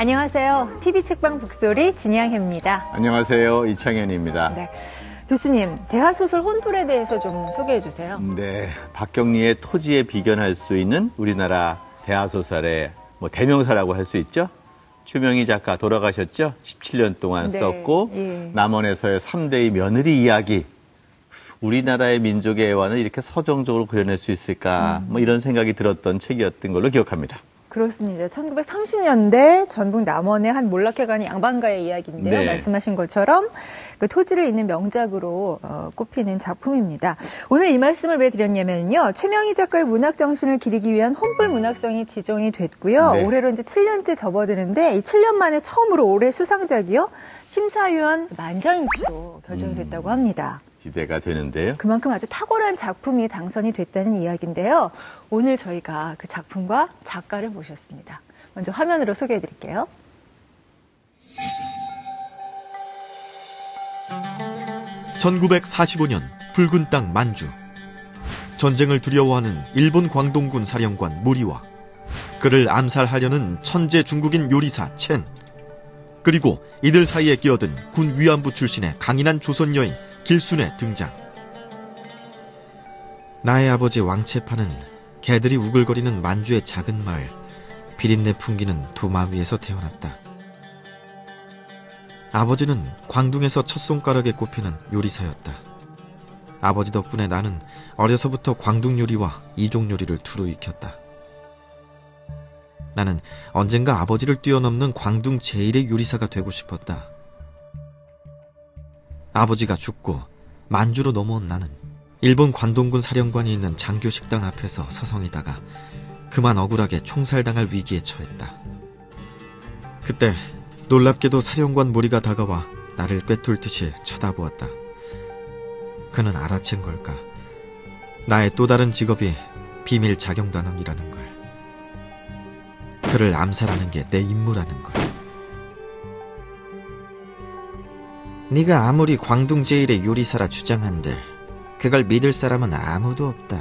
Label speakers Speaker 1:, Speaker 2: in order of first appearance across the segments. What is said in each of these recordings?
Speaker 1: 안녕하세요. TV 책방 북소리 진양혜입니다.
Speaker 2: 안녕하세요. 이창현입니다.
Speaker 1: 네. 교수님, 대하소설 혼불에 대해서 좀 소개해 주세요.
Speaker 2: 네, 박경리의 토지에 비견할 수 있는 우리나라 대하소설의 대명사라고 할 수 있죠. 추명희 작가 돌아가셨죠. 17년 동안
Speaker 1: 네,
Speaker 2: 썼고
Speaker 1: 예.
Speaker 2: 남원에서의 3대의 며느리 이야기. 우리나라의 민족의 애환을 이렇게 서정적으로 그려낼 수 있을까 이런 생각이 들었던 책이었던 걸로 기억합니다.
Speaker 1: 그렇습니다. 1930년대 전북 남원의 한 몰락해가는 양반가의 이야기인데요.
Speaker 2: 네.
Speaker 1: 말씀하신 것처럼 그 토지를 잇는 명작으로 꼽히는 작품입니다. 오늘 이 말씀을 왜 드렸냐면요. 최명희 작가의 문학 정신을 기리기 위한 혼불 문학상이 지정이 됐고요.
Speaker 2: 네.
Speaker 1: 올해로 이제 7년째 접어드는데 이 7년 만에 처음으로 올해 수상작이요. 심사위원 만장일치로 결정이 됐다고 합니다.
Speaker 2: 기대가 되는데요.
Speaker 1: 그만큼 아주 탁월한 작품이 당선이 됐다는 이야기인데요. 오늘 저희가 그 작품과 작가를 모셨습니다. 먼저 화면으로 소개해 드릴게요.
Speaker 3: (1945년) 붉은 땅 만주. 전쟁을 두려워하는 일본 광동군 사령관 모리와 그를 암살하려는 천재 중국인 요리사 첸, 그리고 이들 사이에 끼어든 군 위안부 출신의 강인한 조선 여인 길순의 등장. 나의 아버지 왕채파는 개들이 우글거리는 만주의 작은 마을 비린내 풍기는 도마 위에서 태어났다. 아버지는 광둥에서 첫 손가락에 꼽히는 요리사였다. 아버지 덕분에 나는 어려서부터 광둥 요리와 이종 요리를 두루 익혔다. 나는 언젠가 아버지를 뛰어넘는 광둥 제1의 요리사가 되고 싶었다. 아버지가 죽고 만주로 넘어온 나는 일본 관동군 사령관이 있는 장교 식당 앞에서 서성이다가 그만 억울하게 총살당할 위기에 처했다. 그때 놀랍게도 사령관 모리가 다가와 나를 꿰뚫듯이 쳐다보았다. 그는 알아챈 걸까? 나의 또 다른 직업이 비밀 자경단원이라는 걸. 그를 암살하는 게 내 임무라는 걸. 네가 아무리 광둥 제1의 요리사라 주장한들 그걸 믿을 사람은 아무도 없다.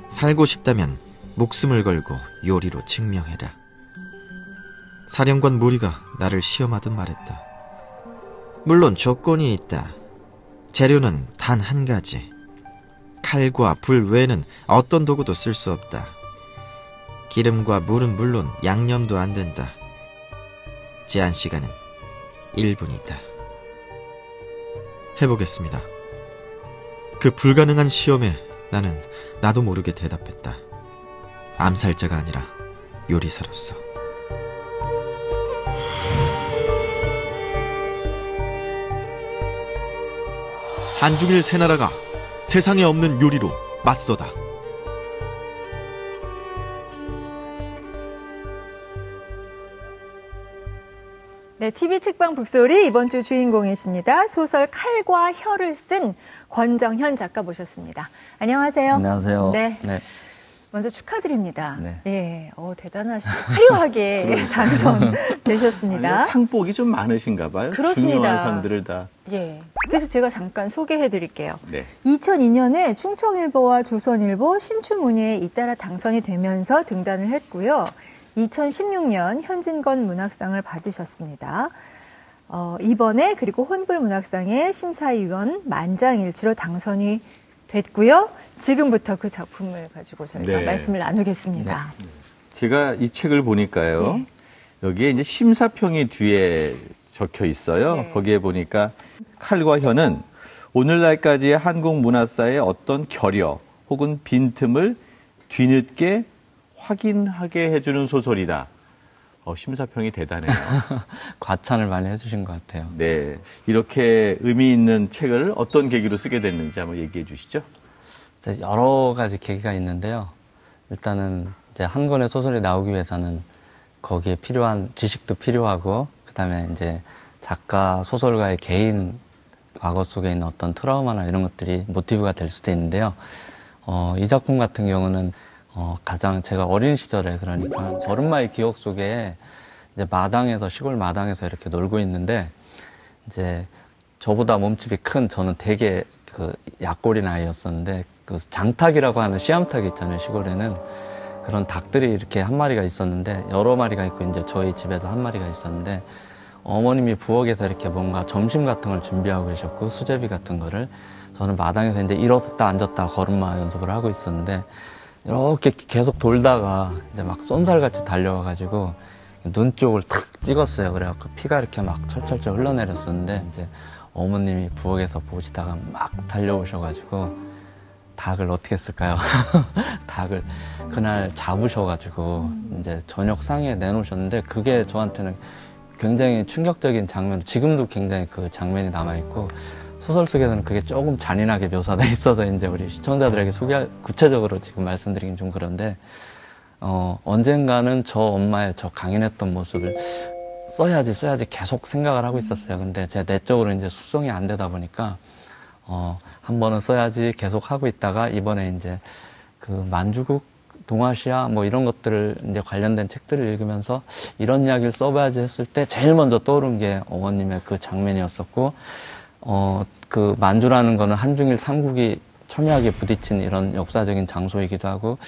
Speaker 3: 살고 싶다면 목숨을 걸고 요리로 증명해라. 사령관 모리가 나를 시험하듯 말했다. 물론 조건이 있다. 재료는 단 한 가지. 칼과 불 외에는 어떤 도구도 쓸 수 없다. 기름과 물은 물론 양념도 안 된다. 제한 시간은 1분이다. 해보겠습니다. 그 불가능한 시험에 나는 나도 모르게 대답했다. 암살자가 아니라 요리사로서. 한중일 세 나라가 세상에 없는 요리로 맞서다.
Speaker 1: 네, TV 책방 북소리 이번 주 주인공이십니다. 소설 칼과 혀를 쓴 권정현 작가 모셨습니다. 안녕하세요.
Speaker 4: 안녕하세요.
Speaker 1: 네.
Speaker 4: 네.
Speaker 1: 먼저 축하드립니다.
Speaker 4: 네.
Speaker 1: 예, 화려하시고 화려하게 당선되셨습니다.
Speaker 2: 상복이 좀 많으신가 봐요.
Speaker 1: 그렇습니다.
Speaker 2: 중요한 상들을 다.
Speaker 1: 예. 그래서 제가 잠깐 소개해 드릴게요.
Speaker 2: 네.
Speaker 1: 2002년에 충청일보와 조선일보 신춘문예에 잇따라 당선이 되면서 등단을 했고요. 2016년 현진건 문학상을 받으셨습니다. 이번에 그리고 혼불 문학상의 심사위원 만장일치로 당선이 됐고요. 지금부터 그 작품을 가지고 저희가
Speaker 2: 네.
Speaker 1: 말씀을 나누겠습니다.
Speaker 2: 네. 제가 이 책을 보니까요.
Speaker 1: 네.
Speaker 2: 여기에 이제 심사평이 뒤에 적혀 있어요.
Speaker 1: 네.
Speaker 2: 거기에 보니까 칼과 혀는 오늘날까지의 한국 문화사의 어떤 결여 혹은 빈틈을 뒤늦게 확인하게 해주는 소설이다. 심사평이 대단해요.
Speaker 4: 과찬을 많이 해주신 것 같아요.
Speaker 2: 네, 이렇게 의미 있는 책을 어떤 계기로 쓰게 됐는지 한번 얘기해 주시죠.
Speaker 4: 여러 가지 계기가 있는데요. 일단은 이제 한 권의 소설이 나오기 위해서는 거기에 필요한 지식도 필요하고, 그다음에 이제 작가 소설가의 개인 과거 속에 있는 어떤 트라우마나 이런 것들이 모티브가 될 수도 있는데요. 이 작품 같은 경우는 가장 제가 어린 시절에, 그러니까 어른마의 기억 속에 이제 마당에서, 시골 마당에서 이렇게 놀고 있는데, 이제 저보다 몸집이 큰, 저는 되게 그 약골인 아이였었는데, 그 장탁이라고 하는 씨암탉이 있잖아요, 시골에는. 그런 닭들이 이렇게 한 마리가 있었는데 여러 마리가 있고 이제 저희 집에도 한 마리가 있었는데 어머님이 부엌에서 이렇게 뭔가 점심 같은 걸 준비하고 계셨고 수제비 같은 거를 저는 마당에서 이제 일어섰다 앉았다 걸음마 연습을 하고 있었는데 이렇게 계속 돌다가 이제 막 쏜살같이 달려와가지고 눈 쪽을 탁 찍었어요. 그래갖고 피가 이렇게 막 철철철 흘러내렸었는데 이제 어머님이 부엌에서 보시다가 막 달려오셔가지고 닭을 어떻게 했을까요? 닭을 그날 잡으셔가지고 이제 저녁 상에 내놓으셨는데 그게 저한테는 굉장히 충격적인 장면, 지금도 굉장히 그 장면이 남아있고 소설 속에서는 그게 조금 잔인하게 묘사돼 있어서 이제 우리 시청자들에게 구체적으로 지금 말씀드리긴 좀 그런데 언젠가는 저 엄마의 저 강인했던 모습을 써야지 계속 생각을 하고 있었어요. 근데 제 내적으로 이제 숙성이 안 되다 보니까 한 번은 써야지 계속 하고 있다가 이번에 이제 그 만주국 동아시아 뭐 이런 것들을 이제 관련된 책들을 읽으면서 이런 이야기를 써봐야지 했을 때 제일 먼저 떠오른 게 어머님의 그 장면이었었고 그 만주라는 거는 한중일 삼국이 첨예하게 부딪힌 이런 역사적인 장소이기도 하고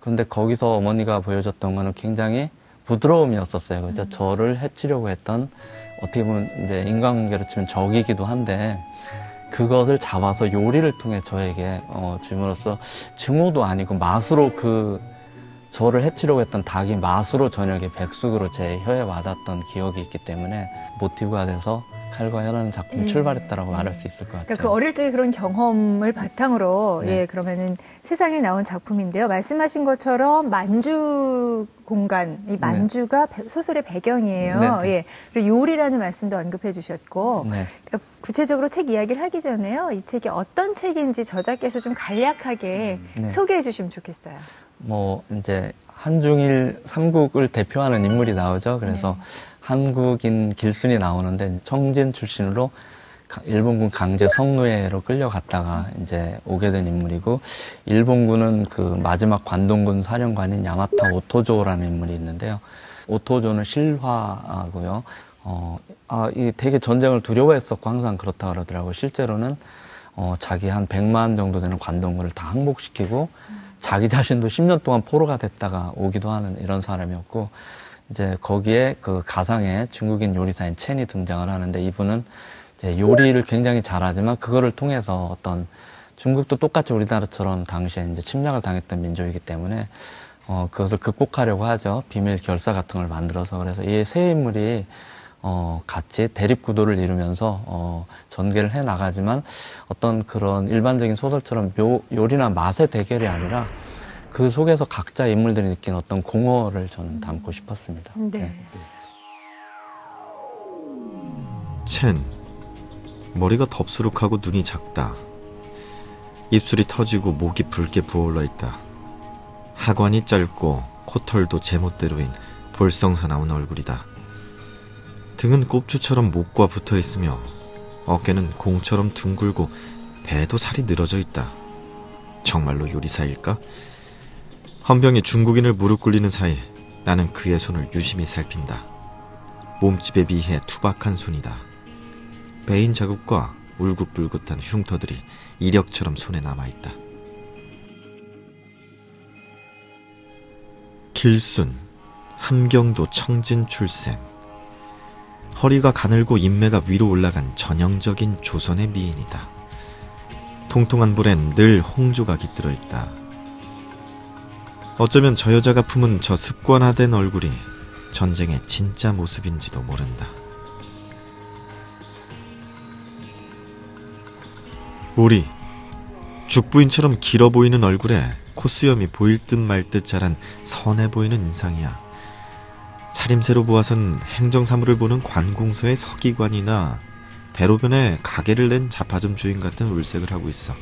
Speaker 4: 그런데 거기서 어머니가 보여줬던 거는 굉장히 부드러움이었었어요. 그래서 저를 해치려고 했던 어떻게 보면 이제 인간관계로 치면 적이기도 한데 그것을 잡아서 요리를 통해 저에게 줌으로써 증오도 아니고 맛으로 저를 해치려고 했던 닭이 맛으로 저녁에 백숙으로 제 혀에 와닿았던 기억이 있기 때문에 모티브가 돼서 칼과 혀라는 작품이 출발했다라고 말할 수 있을 것 같아요.
Speaker 1: 그러니까 그 어릴 적의 그런 경험을 바탕으로
Speaker 4: 네.
Speaker 1: 그러면은 세상에 나온 작품인데요. 말씀하신 것처럼 만주 공간, 이 만주가 소설의 배경이에요.
Speaker 4: 네.
Speaker 1: 예. 그리고 요리라는 말씀도 언급해 주셨고
Speaker 4: 네.
Speaker 1: 그러니까 구체적으로 책 이야기를 하기 전에요. 이 책이 어떤 책인지 저자께서 좀 간략하게
Speaker 4: 네.
Speaker 1: 소개해 주시면 좋겠어요.
Speaker 4: 뭐 이제 한중일 삼국을 대표하는 인물이 나오죠. 그래서 한국인 길순이 나오는데 청진 출신으로 일본군 강제 성노예로 끌려갔다가 이제 오게 된 인물이고 일본군은 그 마지막 관동군 사령관인 야마타 오토조라는 인물이 있는데요. 오토조는 실화고요. 이 되게 전쟁을 두려워했었고 항상 그렇다 그러더라고요. 실제로는 자기 한 100만 정도 되는 관동군을 다 항복시키고 자기 자신도 10년 동안 포로가 됐다가 오기도 하는 이런 사람이었고 이제 거기에 그 가상의 중국인 요리사인 첸이 등장을 하는데 이분은 이제 요리를 굉장히 잘하지만 그거를 통해서 어떤 중국도 똑같이 우리나라처럼 당시에 이제 침략을 당했던 민족이기 때문에 그것을 극복하려고 하죠. 비밀 결사 같은 걸 만들어서. 그래서 이 세 인물이 같이 대립구도를 이루면서 전개를 해 나가지만 어떤 그런 일반적인 소설처럼 요리나 맛의 대결이 아니라 그 속에서 각자 인물들이 느낀 어떤 공허를 저는 담고 싶었습니다.
Speaker 1: 네.
Speaker 3: 첸, 머리가 덥수룩하고 눈이 작다. 입술이 터지고 목이 붉게 부어올라 있다. 하관이 짧고 코털도 제멋대로인 볼썽사나운 얼굴이다. 등은 꼽추처럼 목과 붙어 있으며 어깨는 공처럼 둥글고 배도 살이 늘어져 있다. 정말로 요리사일까? 헌병이 중국인을 무릎 꿇리는 사이 나는 그의 손을 유심히 살핀다. 몸집에 비해 투박한 손이다. 베인 자국과 울긋불긋한 흉터들이 이력처럼 손에 남아있다. 길순, 함경도 청진 출생. 허리가 가늘고 인매가 위로 올라간 전형적인 조선의 미인이다. 통통한 볼엔 늘 홍조가 깃들어 있다. 어쩌면 저 여자가 품은 저 습관화된 얼굴이 전쟁의 진짜 모습인지도 모른다. 우리 죽부인처럼 길어 보이는 얼굴에 콧수염이 보일 듯 말 듯 자란 선해 보이는 인상이야. 차림새로 보아선 행정사무를 보는 관공서의 서기관이나 대로변에 가게를 낸 자파점 주인 같은 울색을 하고 있어.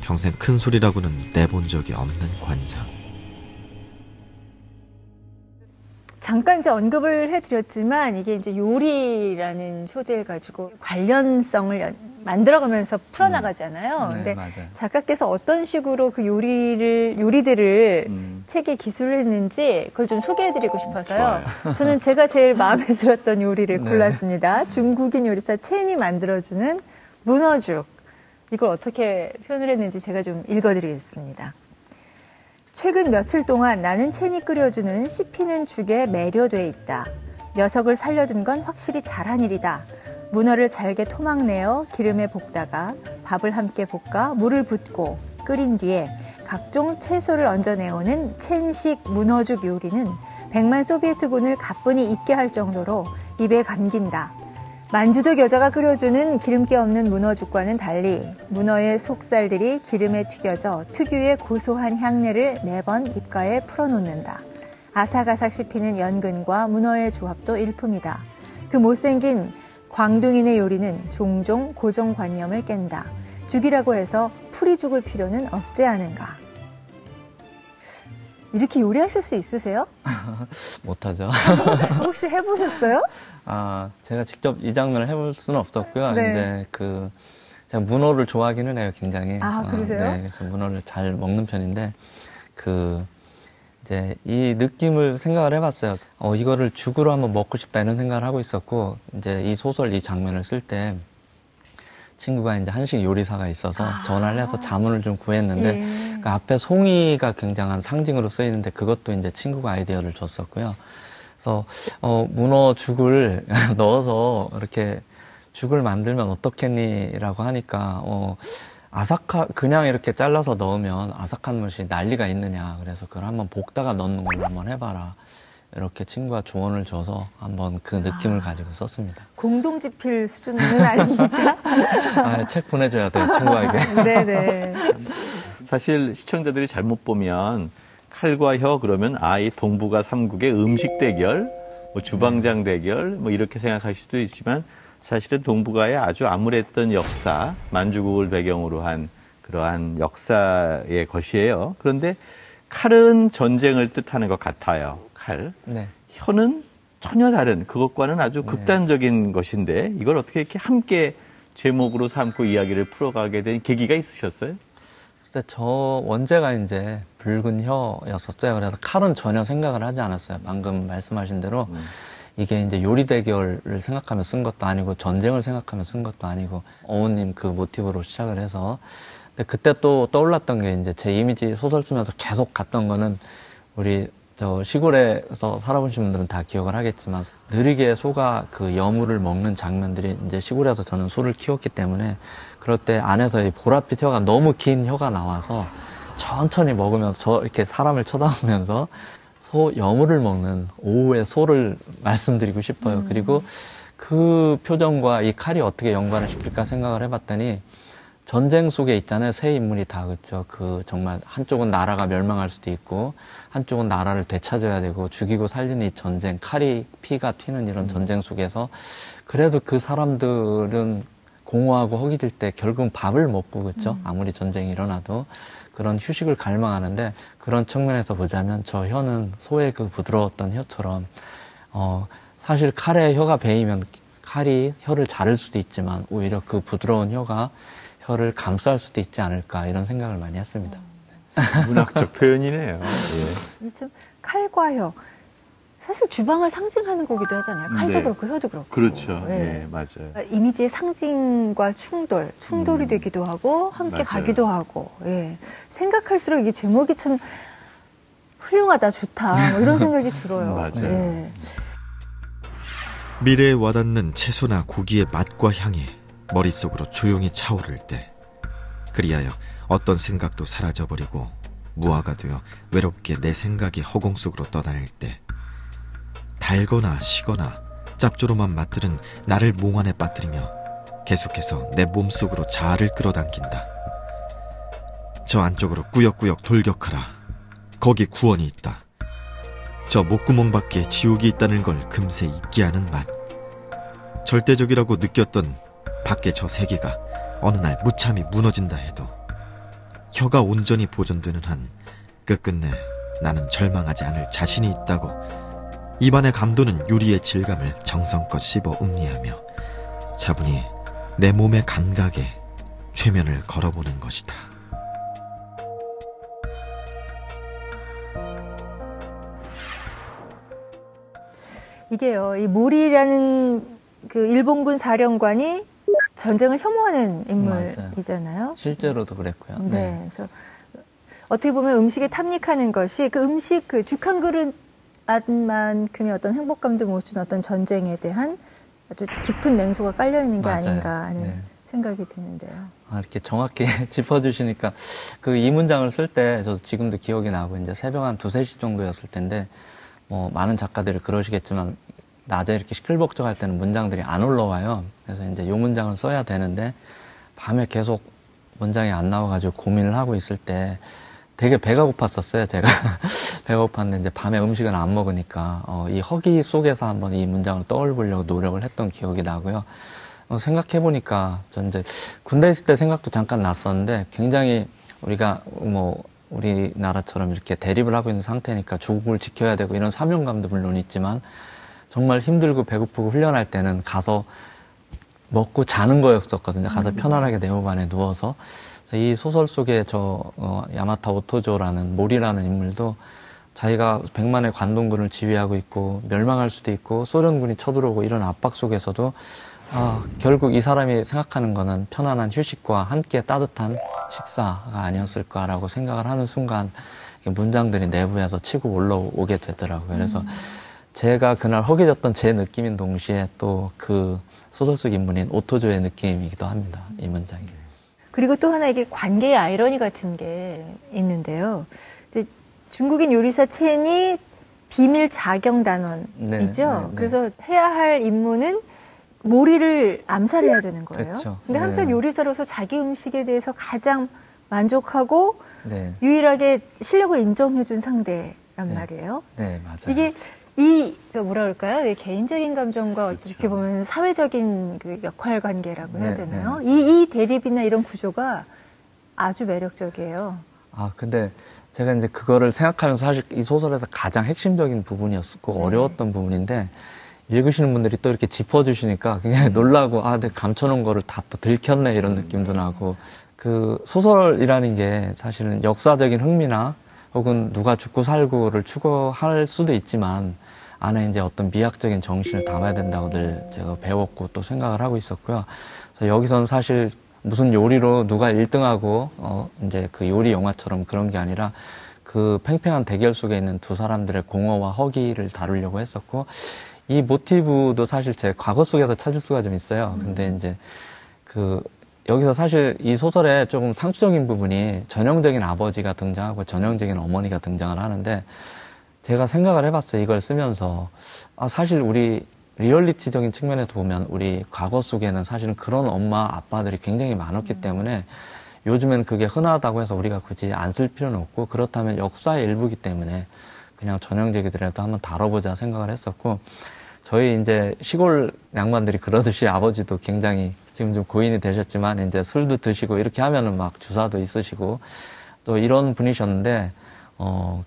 Speaker 3: 평생 큰 소리라고는 내본 적이 없는 관상.
Speaker 1: 잠깐 이제 언급을 해드렸지만 이게 이제 요리라는 소재를 가지고 관련성을 만들어가면서 풀어나가잖아요.
Speaker 4: 네,
Speaker 1: 근데
Speaker 4: 맞아요.
Speaker 1: 작가께서 어떤 식으로 그 요리들을 책에 기술을 했는지 그걸 좀 소개해드리고 싶어서요. 저는 제가 제일 마음에 들었던 요리를
Speaker 4: 네.
Speaker 1: 골랐습니다. 중국인 요리사 첸이 만들어주는 문어죽. 이걸 어떻게 표현을 했는지 제가 좀 읽어드리겠습니다. 최근 며칠 동안 나는 첸이 끓여주는 씹히는 죽에 매료돼 있다. 녀석을 살려둔 건 확실히 잘한 일이다. 문어를 잘게 토막내어 기름에 볶다가 밥을 함께 볶아 물을 붓고 끓인 뒤에 각종 채소를 얹어내오는 첸식 문어죽 요리는 100만 소비에트군을 가뿐히 잊게 할 정도로 입에 감긴다. 만주족 여자가 끓여주는 기름기 없는 문어죽과는 달리 문어의 속살들이 기름에 튀겨져 특유의 고소한 향내를 매번 입가에 풀어놓는다. 아삭아삭 씹히는 연근과 문어의 조합도 일품이다. 그 못생긴 광둥인의 요리는 종종 고정관념을 깬다. 죽이라고 해서 풀이 죽을 필요는 없지 않은가. 이렇게 요리하실 수 있으세요?
Speaker 4: 못하죠.
Speaker 1: 혹시 해보셨어요?
Speaker 4: 제가 직접 이 장면을 해볼 수는 없었고요.
Speaker 1: 네.
Speaker 4: 이제 제가 문어를 좋아하기는 해요, 굉장히.
Speaker 1: 그러세요?
Speaker 4: 네, 그래서 문어를 잘 먹는 편인데, 이제 이 느낌을 생각을 해봤어요. 이거를 죽으로 한번 먹고 싶다 이런 생각을 하고 있었고, 이제 이 소설, 이 장면을 쓸 때, 친구가 이제 한식 요리사가 있어서 전화를 해서 자문을 좀 구했는데, 그 앞에 송이가 굉장한 상징으로 쓰이는데 그것도 이제 친구가 아이디어를 줬었고요. 그래서 문어 죽을 넣어서 이렇게 죽을 만들면 어떻겠니라고 하니까 그냥 이렇게 잘라서 넣으면 아삭한 맛이 난리가 있느냐. 그래서 그걸 한번 볶다가 넣는 걸로 한번 해봐라. 이렇게 친구가 조언을 줘서 한번 그 느낌을 가지고 썼습니다.
Speaker 1: 공동지필 수준은 아닙니까?
Speaker 2: 책 보내줘야 돼요, 친구에게.
Speaker 1: 네네.
Speaker 2: 사실 시청자들이 잘못 보면 칼과 혀 그러면 이 동북아 3국의 음식 대결, 뭐 주방장 대결 뭐 이렇게 생각할 수도 있지만 사실은 동북아의 아주 암울했던 역사, 만주국을 배경으로 한 그러한 역사의 것이에요. 그런데 칼은 전쟁을 뜻하는 것 같아요. 칼.
Speaker 4: 네.
Speaker 2: 혀는 전혀 다른 그것과는 아주 극단적인 것인데 이걸 어떻게 이렇게 함께 제목으로 삼고 이야기를 풀어가게 된 계기가 있으셨어요?
Speaker 4: 글쎄, 저 원제가 이제 붉은 혀였었어요. 그래서 칼은 전혀 생각을 하지 않았어요. 방금 말씀하신 대로 이게 이제 요리 대결을 생각하며 쓴 것도 아니고 전쟁을 생각하며 쓴 것도 아니고 어우님 그 모티브로 시작을 해서 근데 그때 또 떠올랐던 게 이제 제 이미지 소설 쓰면서 계속 갔던 거는 우리 저 시골에서 살아보신 분들은 다 기억을 하겠지만 느리게 소가 그 여물을 먹는 장면들이 이제 시골에서 저는 소를 키웠기 때문에 그럴 때 안에서 이 보랏빛 혀가 너무 긴 혀가 나와서 천천히 먹으면서 이렇게 사람을 쳐다보면서 소 여물을 먹는 오후의 소를 말씀드리고 싶어요. 그리고 그 표정과 이 칼이 어떻게 연관을 시킬까 생각을 해봤더니 전쟁 속에 있잖아요. 세 인물이 다 그렇죠. 정말 한쪽은 나라가 멸망할 수도 있고 한쪽은 나라를 되찾아야 되고 죽이고 살리는 이 전쟁, 칼이 피가 튀는 이런 전쟁 속에서 그래도 그 사람들은 공허하고 허기질 때 결국은 밥을 먹고 그렇죠. 아무리 전쟁이 일어나도 그런 휴식을 갈망하는데 그런 측면에서 보자면 저 혀는 소의 그 부드러웠던 혀처럼 사실 칼에 혀가 베이면 칼이 혀를 자를 수도 있지만 오히려 그 부드러운 혀가 혀를 감쌀 수도 있지 않을까 이런 생각을 많이 했습니다.
Speaker 2: 문학적 표현이네요. 예.
Speaker 1: 참 칼과 혀. 사실 주방을 상징하는 거기도 하잖아요. 칼도
Speaker 2: 네.
Speaker 1: 그렇고 혀도 그렇고.
Speaker 2: 그렇죠.
Speaker 1: 네.
Speaker 2: 예, 맞아요.
Speaker 1: 이미지의 상징과 충돌이 되기도 하고 함께
Speaker 2: 맞아요.
Speaker 1: 가기도 하고. 예. 생각할수록 이게 제목이 참 훌륭하다, 좋다 뭐 이런 생각이 들어요.
Speaker 2: 맞아요.
Speaker 1: 예.
Speaker 3: 미래에 와닿는 채소나 고기의 맛과 향이 머릿속으로 조용히 차오를 때 그리하여 어떤 생각도 사라져버리고 무화가 되어 외롭게 내 생각이 허공 속으로 떠다닐 때 달거나 시거나 짭조름한 맛들은 나를 몽환에 빠뜨리며 계속해서 내 몸속으로 자아를 끌어당긴다. 저 안쪽으로 꾸역꾸역 돌격하라. 거기 구원이 있다. 저 목구멍 밖에 지옥이 있다는 걸 금세 잊게 하는 맛. 절대적이라고 느꼈던 밖에 저 세계가 어느 날 무참히 무너진다 해도 혀가 온전히 보존되는 한 끝끝내 나는 절망하지 않을 자신이 있다고 입안에 감도는 요리의 질감을 정성껏 씹어 음미하며 차분히 내 몸의 감각에 최면을 걸어보는 것이다.
Speaker 1: 이게요, 이 모리라는 그 일본군 사령관이 전쟁을 혐오하는 인물이잖아요.
Speaker 4: 실제로도 그랬고요.
Speaker 1: 네. 그래서 어떻게 보면 음식에 탐닉하는 것이 그 음식 그 죽 한 그릇만큼의 어떤 행복감도 못 준 어떤 전쟁에 대한 아주 깊은 냉소가 깔려 있는 게
Speaker 4: 맞아요.
Speaker 1: 아닌가 하는
Speaker 4: 네.
Speaker 1: 생각이 드는데요.
Speaker 4: 이렇게 정확히 짚어주시니까 그 이 문장을 쓸 때 저도 지금도 기억이 나고 이제 새벽 한 2, 3시 정도였을 텐데 뭐 많은 작가들이 그러시겠지만 낮에 이렇게 시끌벅적할 때는 문장들이 안 올라와요. 그래서 이제 이 문장을 써야 되는데 밤에 계속 문장이 안 나와가지고 고민을 하고 있을 때 되게 배가 고팠었어요, 제가. 배가 고팠는데 이제 밤에 음식을 안 먹으니까 이 허기 속에서 한번 이 문장을 떠올리려고 노력을 했던 기억이 나고요. 생각해보니까 전 이제 군대 있을 때 생각도 잠깐 났었는데 굉장히 우리가 뭐 우리나라처럼 이렇게 대립을 하고 있는 상태니까 조국을 지켜야 되고 이런 사명감도 물론 있지만 정말 힘들고 배고프고 훈련할 때는 가서 먹고 자는 거였었거든요. 가서 편안하게 네모반에 누워서. 이 소설 속에 야마타 오토조라는 모리라는 인물도 자기가 100만의 관동군을 지휘하고 있고 멸망할 수도 있고 소련군이 쳐들어오고 이런 압박 속에서도 결국 이 사람이 생각하는 거는 편안한 휴식과 함께 따뜻한 식사가 아니었을까라고 생각을 하는 순간 문장들이 내부에서 치고 올라오게 되더라고요. 그래서 제가 그날 허기졌던 제 느낌인 동시에 또 그 소설 속 인물인 오토조의 느낌이기도 합니다. 이 문장이.
Speaker 1: 그리고 또 하나 이게 관계의 아이러니 같은 게 있는데요. 이제 중국인 요리사 첸이 비밀 자경 단원이죠.
Speaker 4: 네.
Speaker 1: 그래서 해야 할 임무는 모리를 암살해야 되는 거예요.
Speaker 4: 그렇죠.
Speaker 1: 근데 한편
Speaker 4: 네.
Speaker 1: 요리사로서 자기 음식에 대해서 가장 만족하고
Speaker 4: 네.
Speaker 1: 유일하게 실력을 인정해준 상대란
Speaker 4: 네.
Speaker 1: 말이에요.
Speaker 4: 네, 맞아요.
Speaker 1: 이게 뭐라 그럴까요? 이 개인적인 감정과 어떻게 보면 사회적인 그 역할 관계라고 해야
Speaker 4: 네,
Speaker 1: 되나요?
Speaker 4: 네.
Speaker 1: 이 대립이나 이런 구조가 아주 매력적이에요.
Speaker 4: 근데 제가 이제 그거를 생각하면서 사실 이 소설에서 가장 핵심적인 부분이었고
Speaker 1: 네.
Speaker 4: 어려웠던 부분인데 읽으시는 분들이 또 이렇게 짚어주시니까 굉장히 놀라고 내가 감춰놓은 거를 다 또 들켰네 이런 느낌도 나고 그 소설이라는 게 사실은 역사적인 흥미나 혹은 누가 죽고 살고를 추구할 수도 있지만 안에 이제 어떤 미학적인 정신을 담아야 된다고 늘 제가 배웠고 또 생각을 하고 있었고요. 그래서 여기서는 사실 무슨 요리로 누가 1등하고 이제 그 요리 영화처럼 그런 게 아니라 그 팽팽한 대결 속에 있는 두 사람들의 공허와 허기를 다루려고 했었고 이 모티브도 사실 제 과거 속에서 찾을 수가 좀 있어요. 근데 이제 여기서 사실 이 소설에 조금 상투적인 부분이 전형적인 아버지가 등장하고 전형적인 어머니가 등장을 하는데 제가 생각을 해봤어요. 이걸 쓰면서 사실 우리 리얼리티적인 측면에서 보면 우리 과거 속에는 사실은 그런 엄마 아빠들이 굉장히 많았기 때문에 요즘엔 그게 흔하다고 해서 우리가 굳이 안 쓸 필요는 없고 그렇다면 역사의 일부이기 때문에 그냥 전형적이더라도 한번 다뤄보자 생각을 했었고 저희 이제 시골 양반들이 그러듯이 아버지도 굉장히 지금 좀 고인이 되셨지만 이제 술도 드시고 이렇게 하면은 막 주사도 있으시고 또 이런 분이셨는데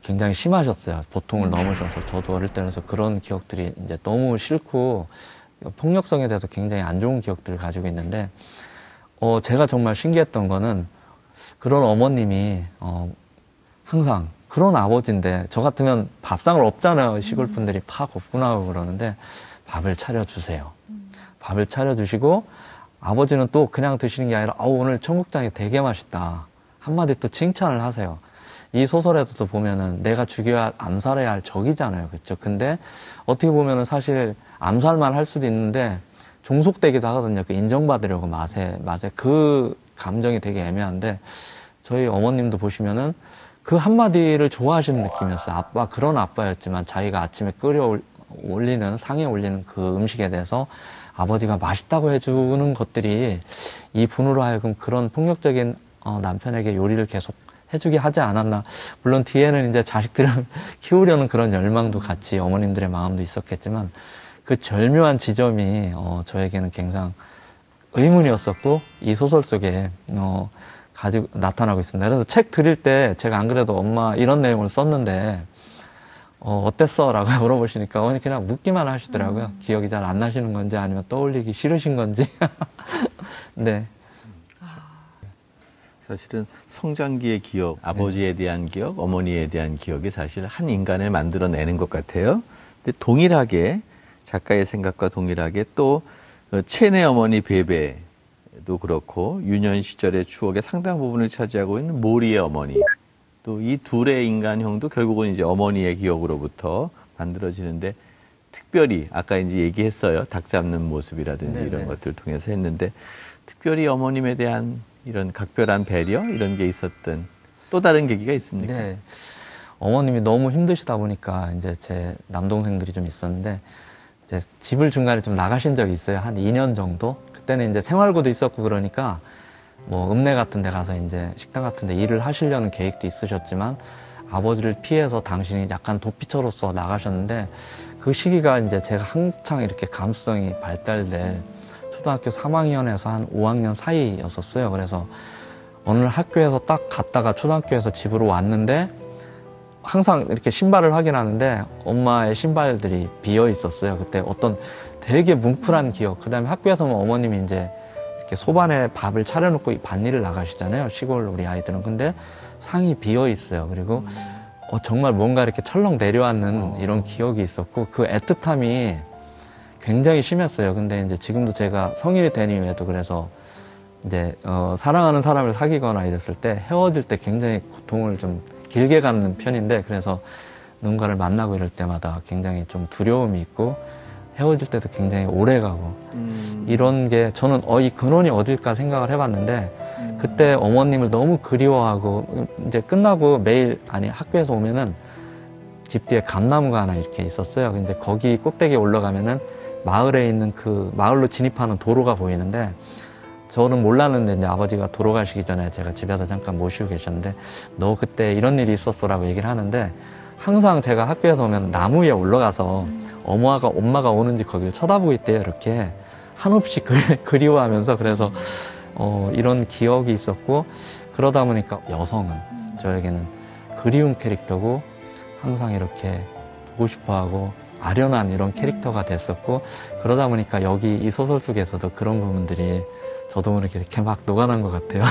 Speaker 4: 굉장히 심하셨어요. 보통을 넘으셔서 저도 어릴 때라서 그런 기억들이 이제 너무 싫고 폭력성에 대해서 굉장히 안 좋은 기억들을 가지고 있는데 제가 정말 신기했던 거는 그런 어머님이 항상 그런 아버지인데 저 같으면 밥상을 없잖아요. 시골 분들이 팍 없구나 하고 그러는데 밥을 차려주세요. 밥을 차려주시고 아버지는 또 그냥 드시는 게 아니라 오늘 청국장이 되게 맛있다. 한마디 또 칭찬을 하세요. 이 소설에서도 보면은 내가 죽여야 암살해야 할 적이잖아요. 그렇죠? 근데 어떻게 보면은 사실 암살만 할 수도 있는데 종속되기도 하거든요. 그 인정받으려고 맛에 그 감정이 되게 애매한데 저희 어머님도 보시면은 그 한마디를 좋아하시는 느낌이었어요. 그런 아빠였지만 자기가 아침에 상에 올리는 그 음식에 대해서 아버지가 맛있다고 해주는 것들이 이 분으로 하여금 그런 폭력적인 남편에게 요리를 계속 해주게 하지 않았나. 물론 뒤에는 이제 자식들을 키우려는 그런 열망도 같이 어머님들의 마음도 있었겠지만 그 절묘한 지점이 저에게는 굉장히 의문이었었고 이 소설 속에 가지고 나타나고 있습니다. 그래서 책 드릴 때 제가 안 그래도 엄마 이런 내용을 썼는데 어땠어? 라고 물어보시니까 어머니 그냥 묻기만 하시더라고요. 기억이 잘 안 나시는 건지 아니면 떠올리기 싫으신 건지. 네.
Speaker 2: 사실은 성장기의 기억, 아버지에 대한 기억, 어머니에 대한 기억이 사실 한 인간을 만들어내는 것 같아요. 근데 동일하게 작가의 생각과 동일하게 또 첸의 어머니 베베도 그렇고 유년 시절의 추억의 상당 부분을 차지하고 있는 모리의 어머니 또 이 둘의 인간형도 결국은 이제 어머니의 기억으로부터 만들어지는데 특별히 아까 이제 얘기했어요. 닭 잡는 모습이라든지
Speaker 4: 네네.
Speaker 2: 이런 것들을 통해서 했는데 특별히 어머님에 대한 이런 각별한 배려 이런 게 있었던 또 다른 계기가 있습니까?
Speaker 4: 네. 어머님이 너무 힘드시다 보니까 이제 제 남동생들이 좀 있었는데 이제 집을 중간에 좀 나가신 적이 있어요. 한 2년 정도. 그때는 이제 생활고도 있었고 그러니까 뭐 읍내 같은 데 가서 이제 식당 같은 데 일을 하시려는 계획도 있으셨지만 아버지를 피해서 당신이 약간 도피처로서 나가셨는데 그 시기가 이제 제가 한창 이렇게 감수성이 발달될 초등학교 3학년에서 한 5학년 사이였었어요. 그래서 어느 학교에서 딱 갔다가 초등학교에서 집으로 왔는데 항상 이렇게 신발을 확인하는데 엄마의 신발들이 비어 있었어요. 그때 어떤 되게 뭉클한 기억. 그 다음에 학교에서는 어머님이 이제 이렇게 소반에 밥을 차려놓고 밭일을 나가시잖아요. 시골 우리 아이들은. 근데 상이 비어 있어요. 그리고 정말 뭔가 이렇게 철렁 내려앉는 이런 기억이 있었고 그 애틋함이 굉장히 심했어요. 근데 이제 지금도 제가 성인이 된 이후에도 그래서 이제 사랑하는 사람을 사귀거나 이랬을 때 헤어질 때 굉장히 고통을 좀 길게 가는 편인데 그래서 누군가를 만나고 이럴 때마다 굉장히 좀 두려움이 있고 헤어질 때도 굉장히 오래 가고 이런 게 저는 이 근원이 어딜까 생각을 해봤는데 그때 어머님을 너무 그리워하고 이제 끝나고 매일 학교에서 오면은 집 뒤에 감나무가 하나 이렇게 있었어요. 근데 거기 꼭대기에 올라가면은 마을에 있는 그 마을로 진입하는 도로가 보이는데 저는 몰랐는데 이제 아버지가 돌아가시기 전에 제가 집에서 잠깐 모시고 계셨는데 너 그때 이런 일이 있었어라고 얘기를 하는데 항상 제가 학교에서 오면 나무 위에 올라가서 엄마가 오는지 거기를 쳐다보고 있대요. 이렇게 한없이 그리워하면서 그래서 이런 기억이 있었고 그러다 보니까 여성은 저에게는 그리운 캐릭터고 항상 이렇게 보고 싶어하고 아련한 이런 캐릭터가 됐었고 그러다 보니까 여기 이 소설 속에서도 그런 부분들이 저도 모르게 이렇게 막 녹아난 것 같아요.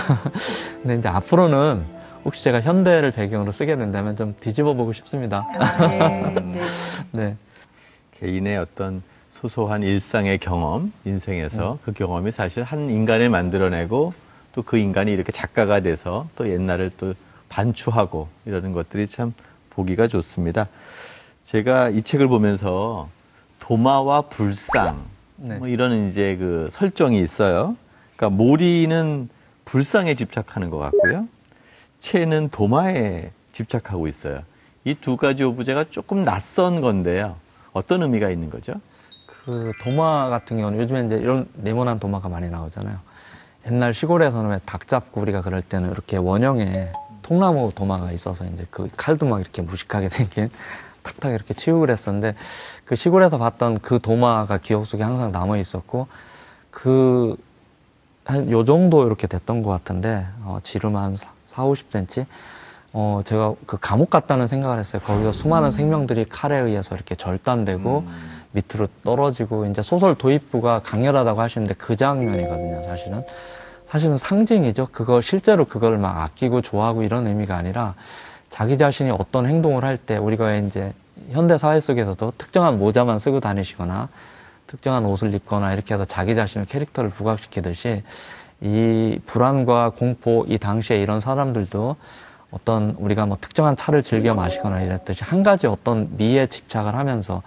Speaker 4: 근데 이제 앞으로는 혹시 제가 현대를 배경으로 쓰게 된다면 좀 뒤집어 보고 싶습니다.
Speaker 1: 네, 네.
Speaker 4: 네.
Speaker 2: 개인의 어떤 소소한 일상의 경험, 인생에서 그 경험이 사실 한 인간을 만들어내고 또 그 인간이 이렇게 작가가 돼서 또 옛날을 또 반추하고 이러는 것들이 참 보기가 좋습니다. 제가 이 책을 보면서 도마와 불상
Speaker 4: 네.
Speaker 2: 뭐 이런 이제 그 설정이 있어요. 그러니까 모리는 불상에 집착하는 것 같고요. 채는 도마에 집착하고 있어요. 이 두 가지 오브제가 조금 낯선 건데요. 어떤 의미가 있는 거죠?
Speaker 4: 그 도마 같은 경우는 요즘에 이제 이런 네모난 도마가 많이 나오잖아요. 옛날 시골에서는 왜 닭 잡고 우리가 그럴 때는 이렇게 원형의 통나무 도마가 있어서 이제 그 칼도 막 이렇게 무식하게 생긴 탁탁 이렇게 치우고 그랬었는데 그 시골에서 봤던 그 도마가 기억 속에 항상 남아 있었고 한 요 정도 이렇게 됐던 것 같은데 지름 한 40-50cm 제가 그 감옥 같다는 생각을 했어요. 거기서 수많은 생명들이 칼에 의해서 이렇게 절단되고 밑으로 떨어지고 이제 소설 도입부가 강렬하다고 하시는데 그 장면이거든요. 사실은 상징이죠. 실제로 그걸 막 아끼고 좋아하고 이런 의미가 아니라 자기 자신이 어떤 행동을 할 때 우리가 이제 현대 사회 속에서도 특정한 모자만 쓰고 다니시거나 특정한 옷을 입거나 이렇게 해서 자기 자신의 캐릭터를 부각시키듯이 이 불안과 공포, 이 당시에 이런 사람들도 어떤 우리가 뭐 특정한 차를 즐겨 마시거나 이랬듯이 한 가지 어떤 미에 집착을 하면서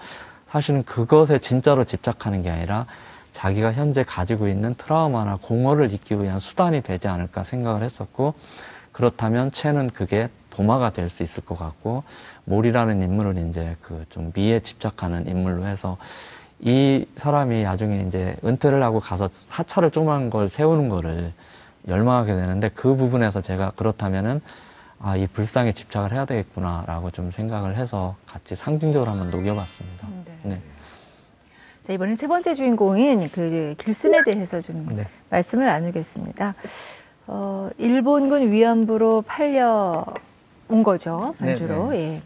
Speaker 4: 사실은 그것에 진짜로 집착하는 게 아니라 자기가 현재 가지고 있는 트라우마나 공허를 잊기 위한 수단이 되지 않을까 생각을 했었고 그렇다면 채는 그게 도마가 될 수 있을 것 같고 몰이라는 인물은 이제 그 좀 미에 집착하는 인물로 해서 이 사람이 나중에 이제 은퇴를 하고 가서 사찰을 조그만 걸 세우는 거를 열망하게 되는데 그 부분에서 제가 그렇다면은 이 불상에 집착을 해야 되겠구나라고 좀 생각을 해서 같이 상징적으로 한번 녹여봤습니다. 네.
Speaker 1: 자, 이번엔 세 번째 주인공인 그 길순에 대해서 좀
Speaker 4: 네.
Speaker 1: 말씀을 나누겠습니다. 일본군 위안부로 팔려온 거죠, 반주로.
Speaker 4: 네,
Speaker 1: 예.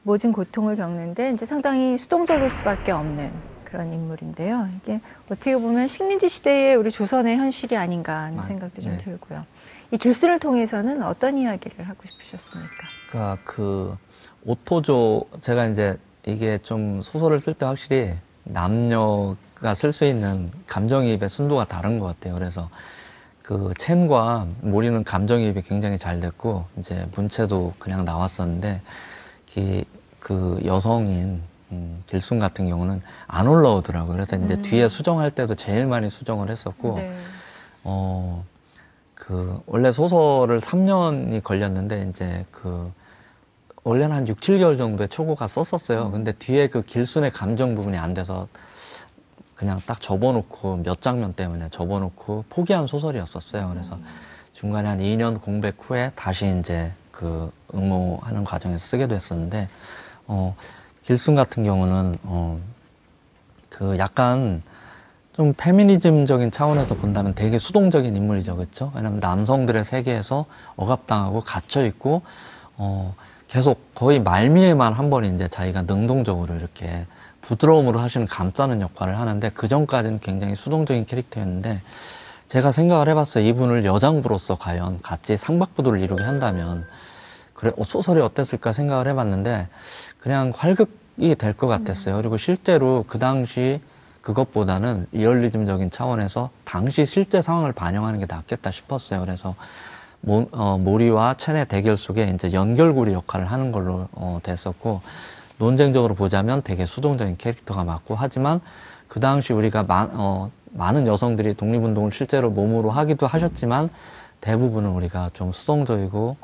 Speaker 1: 모진 고통을 겪는데 이제 상당히 수동적일 수밖에 없는 그런 인물인데요. 이게 어떻게 보면 식민지 시대의 우리 조선의 현실이 아닌가 하는 생각도 좀 들고요. 이 길순을 통해서는 어떤 이야기를 하고 싶으셨습니까?
Speaker 4: 그러니까 그 오토조 제가 이제 이게 좀 소설을 쓸 때 확실히 남녀가 쓸 수 있는 감정이입의 순도가 다른 것 같아요. 그래서 그 첸과 모리는 감정이입이 굉장히 잘 됐고 이제 문체도 그냥 나왔었는데 그 여성인 길순 같은 경우는 안 올라오더라고요. 그래서 이제 뒤에 수정할 때도 제일 많이 수정을 했었고
Speaker 1: 네.
Speaker 4: 원래 소설을 3년이 걸렸는데 이제 원래는 한 6, 7개월 정도의 초고가 썼었어요. 근데 뒤에 그 길순의 감정 부분이 안 돼서 그냥 딱 접어놓고 몇 장면 때문에 접어놓고 포기한 소설이었었어요. 그래서 중간에 한 2년 공백 후에 다시 이제 응모하는 과정에서 쓰게 됐었는데, 길순 같은 경우는, 약간 좀 페미니즘적인 차원에서 본다면 되게 수동적인 인물이죠. 그렇죠? 왜냐면 남성들의 세계에서 억압당하고 갇혀있고, 계속 거의 말미에만 한 번 이제 자기가 능동적으로 이렇게 부드러움으로 하시는 감싸는 역할을 하는데 그 전까지는 굉장히 수동적인 캐릭터였는데 제가 생각을 해봤어요. 이분을 여장부로서 과연 같이 상박부도를 이루게 한다면 그래 소설이 어땠을까 생각을 해봤는데 그냥 활극이 될 것 같았어요. 그리고 실제로 그 당시 그것보다는 리얼리즘적인 차원에서 당시 실제 상황을 반영하는 게 낫겠다 싶었어요. 그래서 모리와 첸의 대결 속에 이제 연결고리 역할을 하는 걸로 됐었고 논쟁적으로 보자면 되게 수동적인 캐릭터가 맞고 하지만 그 당시 우리가 많은 여성들이 독립운동을 실제로 몸으로 하기도 하셨지만 대부분은 우리가 좀 수동적이고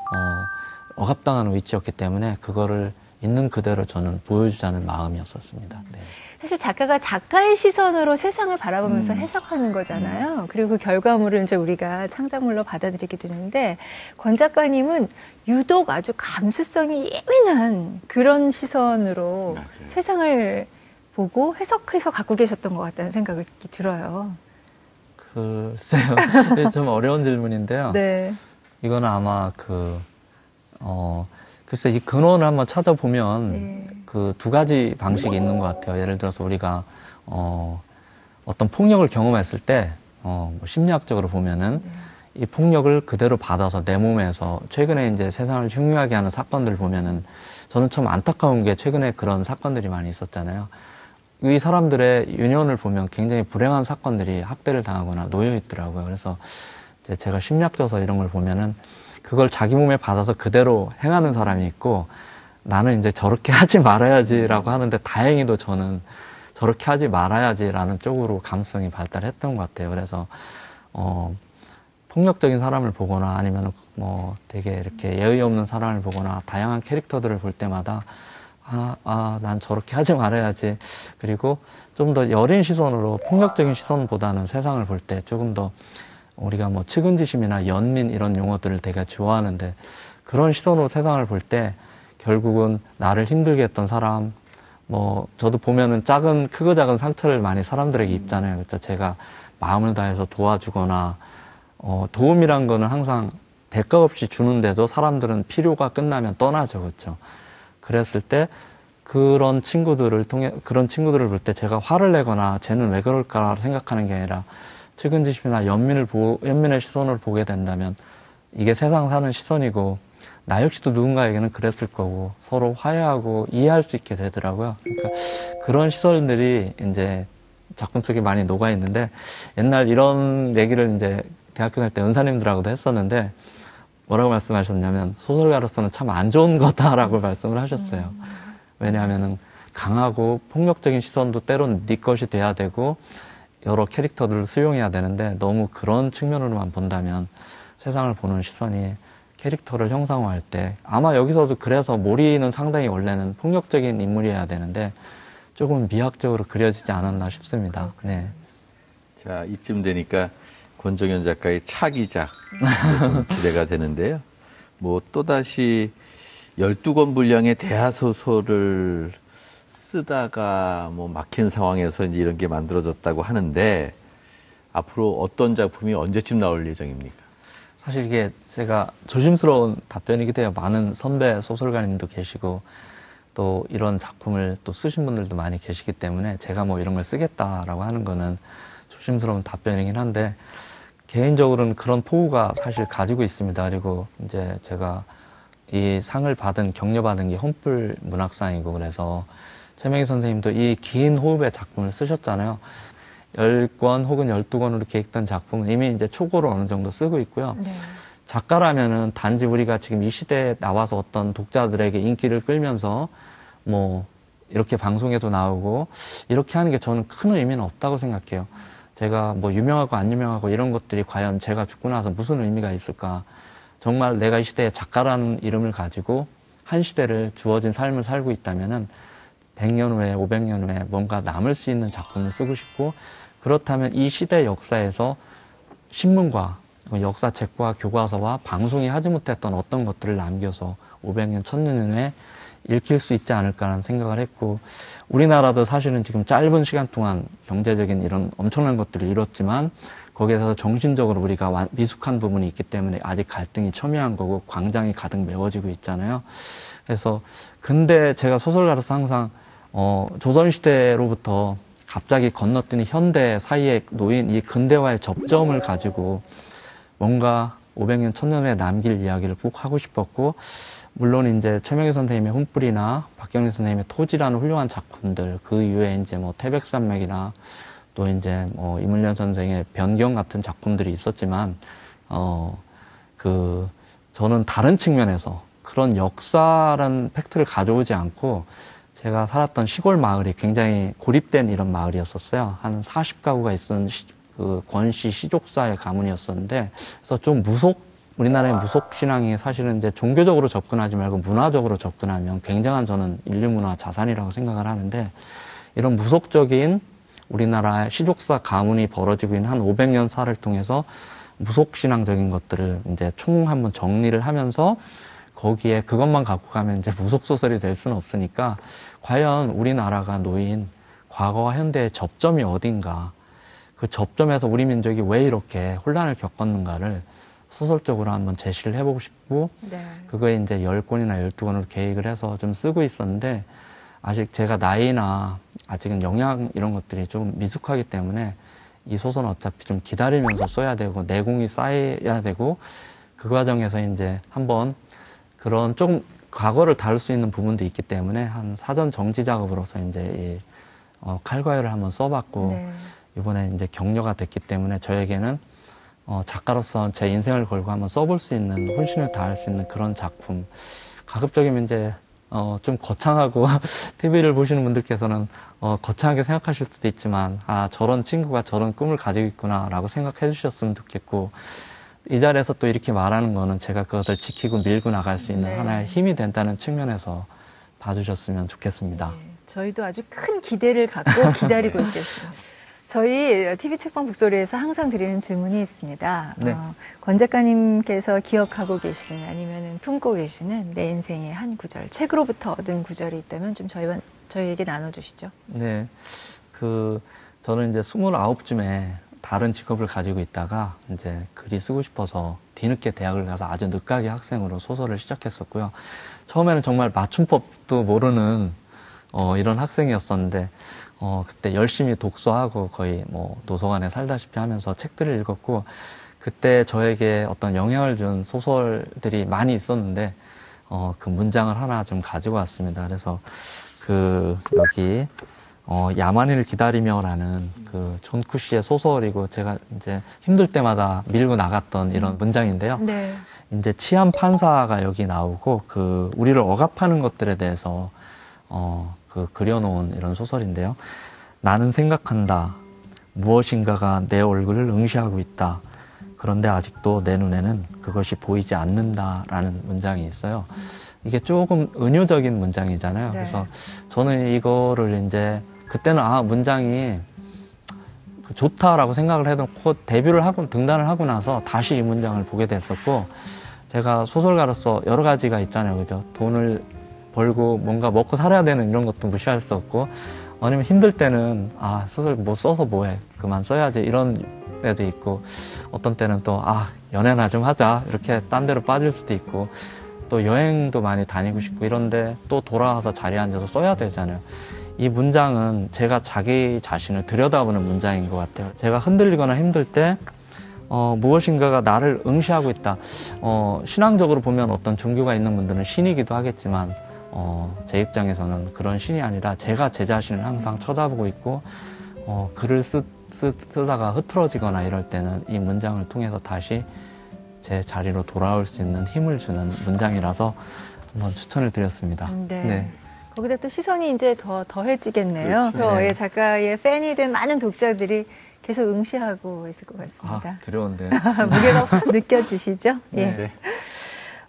Speaker 4: 억압당하는 위치였기 때문에 그거를 있는 그대로 저는 보여주자는 마음이었었습니다. 네.
Speaker 1: 사실 작가가 작가의 시선으로 세상을 바라보면서 해석하는 거잖아요. 그리고 그 결과물을 이제 우리가 창작물로 받아들이게 되는데 권 작가님은 유독 아주 감수성이 예민한 그런 시선으로
Speaker 2: 맞아요.
Speaker 1: 세상을 보고 해석해서 갖고 계셨던 것 같다는 생각이 들어요.
Speaker 4: 글쎄요. 좀 어려운 질문인데요.
Speaker 1: 네.
Speaker 4: 이거는 아마 글쎄 이 근원을 한번 찾아보면
Speaker 1: 네.
Speaker 4: 그 두 가지 방식이 있는 것 같아요. 예를 들어서 우리가 어떤 폭력을 경험했을 때 뭐 심리학적으로 보면은 이 폭력을 그대로 받아서 내 몸에서 최근에 이제 세상을 흉흉하게 하는 사건들 보면은 저는 참 안타까운 게 최근에 그런 사건들이 많이 있었잖아요. 이 사람들의 유년을 보면 굉장히 불행한 사건들이 학대를 당하거나 놓여 있더라고요. 그래서 이제 제가 심리학져서 이런 걸 보면은 그걸 자기 몸에 받아서 그대로 행하는 사람이 있고 나는 이제 저렇게 하지 말아야지라고 하는데 다행히도 저는 저렇게 하지 말아야지라는 쪽으로 감수성이 발달했던 것 같아요. 그래서 폭력적인 사람을 보거나 아니면 뭐 되게 이렇게 예의 없는 사람을 보거나 다양한 캐릭터들을 볼 때마다 난 저렇게 하지 말아야지. 그리고 좀 더 여린 시선으로 폭력적인 시선보다는 세상을 볼 때 조금 더 우리가 뭐 측은지심이나 연민 이런 용어들을 되게 좋아하는데 그런 시선으로 세상을 볼 때 결국은 나를 힘들게 했던 사람, 뭐 저도 보면은 크고 작은 상처를 많이 사람들에게 입잖아요. 그렇죠? 제가 마음을 다해서 도와주거나 도움이란 거는 항상 대가 없이 주는데도 사람들은 필요가 끝나면 떠나죠. 그렇죠? 그랬을 때 그런 친구들을 볼 때 제가 화를 내거나 쟤는 왜 그럴까 생각하는 게 아니라 측은지심이나 연민의 시선을 보게 된다면 이게 세상 사는 시선이고 나 역시도 누군가에게는 그랬을 거고 서로 화해하고 이해할 수 있게 되더라고요. 그러니까 그런 시선들이 이제 작품 속에 많이 녹아 있는데 옛날 이런 얘기를 이제 대학교 다닐 때 은사님들하고도 했었는데 뭐라고 말씀하셨냐면 소설가로서는 참 안 좋은 거다라고 말씀을 하셨어요. 왜냐하면은 강하고 폭력적인 시선도 때론 네 것이 돼야 되고 여러 캐릭터들을 수용해야 되는데 너무 그런 측면으로만 본다면 세상을 보는 시선이 캐릭터를 형상화할 때 아마 여기서도 그래서 모리는 상당히 원래는 폭력적인 인물이어야 되는데 조금 미학적으로 그려지지 않았나 싶습니다. 네.
Speaker 2: 자, 이쯤 되니까 권정현 작가의 차기작 좀 기대가 되는데요. 뭐 또다시 12권 분량의 대하소설을 쓰다가 뭐 막힌 상황에서 이제 이런 게 만들어졌다고 하는데 앞으로 어떤 작품이 언제쯤 나올 예정입니까?
Speaker 4: 사실 이게 제가 조심스러운 답변이기도 해요. 많은 선배 소설가님도 계시고 또 이런 작품을 또 쓰신 분들도 많이 계시기 때문에 제가 뭐 이런 걸 쓰겠다라고 하는 거는 조심스러운 답변이긴 한데 개인적으로는 그런 포부가 사실 가지고 있습니다. 그리고 이제 제가 이 상을 격려받은 게 홈플 문학상이고 그래서 최명희 선생님도 이 긴 호흡의 작품을 쓰셨잖아요. 10권 혹은 12권으로 계획된 작품은 이미 이제 초고를 어느 정도 쓰고 있고요.
Speaker 1: 네.
Speaker 4: 작가라면은 단지 우리가 지금 이 시대에 나와서 어떤 독자들에게 인기를 끌면서 뭐 이렇게 방송에도 나오고 이렇게 하는 게 저는 큰 의미는 없다고 생각해요. 제가 뭐 유명하고 안 유명하고 이런 것들이 과연 제가 죽고 나서 무슨 의미가 있을까. 정말 내가 이 시대에 작가라는 이름을 가지고 한 시대를 주어진 삶을 살고 있다면은 100년 후에 500년 후에 뭔가 남을 수 있는 작품을 쓰고 싶고, 그렇다면 이 시대 역사에서 신문과 역사책과 교과서와 방송이 하지 못했던 어떤 것들을 남겨서 500년, 1000년 후에 읽힐 수 있지 않을까라는 생각을 했고, 우리나라도 사실은 지금 짧은 시간 동안 경제적인 이런 엄청난 것들을 이뤘지만 거기에서 정신적으로 우리가 미숙한 부분이 있기 때문에 아직 갈등이 첨예한 거고 광장이 가득 메워지고 있잖아요. 그래서 근데 제가 소설가로서 항상 조선시대로부터 갑자기 건너뛰는 현대 사이에 놓인 이 근대화의 접점을 가지고 뭔가 500년, 1000년 후에 남길 이야기를 꼭 하고 싶었고, 물론 이제 최명희 선생님의 혼불이나 박경림 선생님의 토지라는 훌륭한 작품들, 그 이후에 이제 뭐 태백산맥이나 또 이제 뭐 이문련 선생의 변경 같은 작품들이 있었지만, 저는 다른 측면에서 그런 역사라는 팩트를 가져오지 않고, 제가 살았던 시골 마을이 굉장히 고립된 이런 마을이었었어요. 한 40가구가 있던 그 권씨 시족사의 가문이었었는데, 그래서 좀 우리나라의 무속 신앙이 사실은 이제 종교적으로 접근하지 말고 문화적으로 접근하면 굉장한 저는 인류 문화 자산이라고 생각을 하는데, 이런 무속적인 우리나라의 시족사 가문이 벌어지고 있는 한 500년 사를 통해서 무속 신앙적인 것들을 이제 한번 정리를 하면서 거기에 그것만 갖고 가면 이제 무속 소설이 될 수는 없으니까, 과연 우리나라가 놓인 과거와 현대의 접점이 어딘가, 그 접점에서 우리 민족이 왜 이렇게 혼란을 겪었는가를 소설적으로 한번 제시를 해보고 싶고,
Speaker 1: 네.
Speaker 4: 그거에 이제 10권이나 12권으로 계획을 해서 좀 쓰고 있었는데, 아직 제가 나이나 아직은 영양 이런 것들이 좀 미숙하기 때문에 이 소설은 어차피 좀 기다리면서 써야 되고 내공이 쌓여야 되고, 그 과정에서 이제 한번 그런 조금 과거를 다룰 수 있는 부분도 있기 때문에 한 사전 정지 작업으로서 이제 칼과유를 한번 써봤고,
Speaker 1: 네.
Speaker 4: 이번에 이제 격려가 됐기 때문에 저에게는 작가로서 제 인생을 걸고 한번 써볼 수 있는, 혼신을 다할 수 있는 그런 작품. 가급적이면 이제 좀 거창하고 TV를 보시는 분들께서는 거창하게 생각하실 수도 있지만, 저런 친구가 저런 꿈을 가지고 있구나라고 생각해 주셨으면 좋겠고, 이 자리에서 또 이렇게 말하는 거는 제가 그것을 지키고 밀고 나갈 수 있는
Speaker 1: 네.
Speaker 4: 하나의 힘이 된다는 측면에서 봐주셨으면 좋겠습니다.
Speaker 1: 네, 저희도 아주 큰 기대를 갖고 기다리고 있겠습니다. 저희 TV 책방 북소리에서 항상 드리는 질문이 있습니다.
Speaker 4: 네.
Speaker 1: 권 작가님께서 기억하고 계시는, 아니면 품고 계시는 내 인생의 한 구절, 책으로부터 얻은 구절이 있다면 좀 저희에게 나눠주시죠.
Speaker 4: 네, 저는 이제 29쯤에 다른 직업을 가지고 있다가 이제 글이 쓰고 싶어서 뒤늦게 대학을 가서 아주 늦가기 학생으로 소설을 시작했었고요. 처음에는 정말 맞춤법도 모르는 이런 학생이었었는데, 그때 열심히 독서하고 거의 뭐 도서관에 살다시피 하면서 책들을 읽었고, 그때 저에게 어떤 영향을 준 소설들이 많이 있었는데, 그 문장을 하나 좀 가지고 왔습니다. 그래서 여기 야만인을 기다리며라는 존 쿠시의 소설이고, 제가 이제 힘들 때마다 밀고 나갔던 이런 문장인데요.
Speaker 1: 네.
Speaker 4: 이제 치안 판사가 여기 나오고, 우리를 억압하는 것들에 대해서 그려놓은 이런 소설인데요. 나는 생각한다. 무엇인가가 내 얼굴을 응시하고 있다. 그런데 아직도 내 눈에는 그것이 보이지 않는다라는 문장이 있어요. 이게 조금 은유적인 문장이잖아요.
Speaker 1: 네.
Speaker 4: 그래서 저는 이거를 이제 그때는 문장이 좋다라고 생각을 해놓고 데뷔를 하고 등단을 하고 나서 다시 이 문장을 보게 됐었고, 제가 소설가로서 여러 가지가 있잖아요. 그죠? 돈을 벌고 뭔가 먹고 살아야 되는 이런 것도 무시할 수 없고, 아니면 힘들 때는 소설 뭐 써서 뭐해, 그만 써야지, 이런 때도 있고, 어떤 때는 또 연애나 좀 하자 이렇게 딴 데로 빠질 수도 있고, 또 여행도 많이 다니고 싶고, 이런데 또 돌아와서 자리에 앉아서 써야 되잖아요. 이 문장은 제가 자기 자신을 들여다보는 문장인 것 같아요. 제가 흔들리거나 힘들 때 무엇인가가 나를 응시하고 있다. 신앙적으로 보면 어떤 종교가 있는 분들은 신이기도 하겠지만, 제 입장에서는 그런 신이 아니라 제가 제 자신을 항상 쳐다보고 있고, 글을 쓰다가 흐트러지거나 이럴 때는 이 문장을 통해서 다시 제 자리로 돌아올 수 있는 힘을 주는 문장이라서 한번 추천을 드렸습니다.
Speaker 1: 네. 거기다 또 시선이 이제 더해지겠네요.
Speaker 2: 그렇죠.
Speaker 4: 네.
Speaker 1: 예, 작가의 팬이 된 많은 독자들이 계속 응시하고 있을 것 같습니다.
Speaker 4: 두려운데.
Speaker 1: 무게가 확 느껴지시죠? 예.
Speaker 2: 네.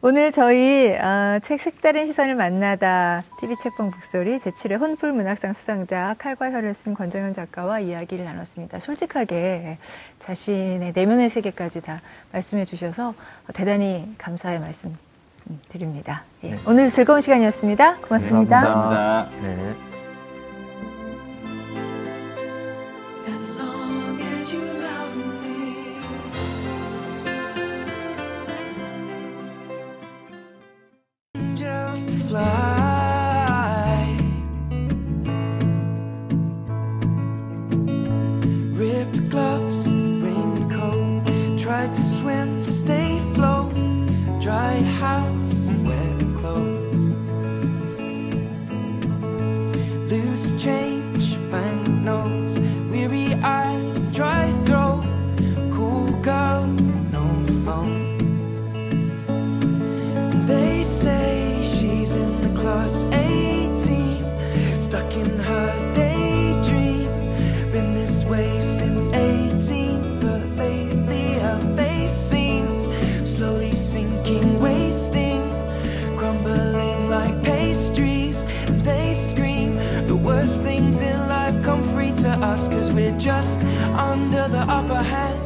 Speaker 1: 오늘 저희 책 색다른 시선을 만나다 TV 책방 북소리 제7회 혼풀 문학상 수상자 칼과 혀를 쓴 권정현 작가와 이야기를 나눴습니다. 솔직하게 자신의 내면의 세계까지 다 말씀해 주셔서 대단히 감사의 말씀 드립니다. 예.
Speaker 4: 네.
Speaker 1: 오늘 즐거운 시간이었습니다. 고맙습니다.
Speaker 2: 감사합니다.
Speaker 4: 네.
Speaker 5: As long as you love me, just fly. Ripped gloves, raincoat, tried to swim, stay afloat. Dry house, wet clothes. Loose change, banknotes, weary-eyed, dry throat. Cool girl, no phone. They say she's in the class 18, stuck in her daydream. Been this way since 18, but lately her face seems slowly sinking, wasting, crumbling like pastries. And they scream the worst things in life come free to us, 'cause we're just under the upper hand.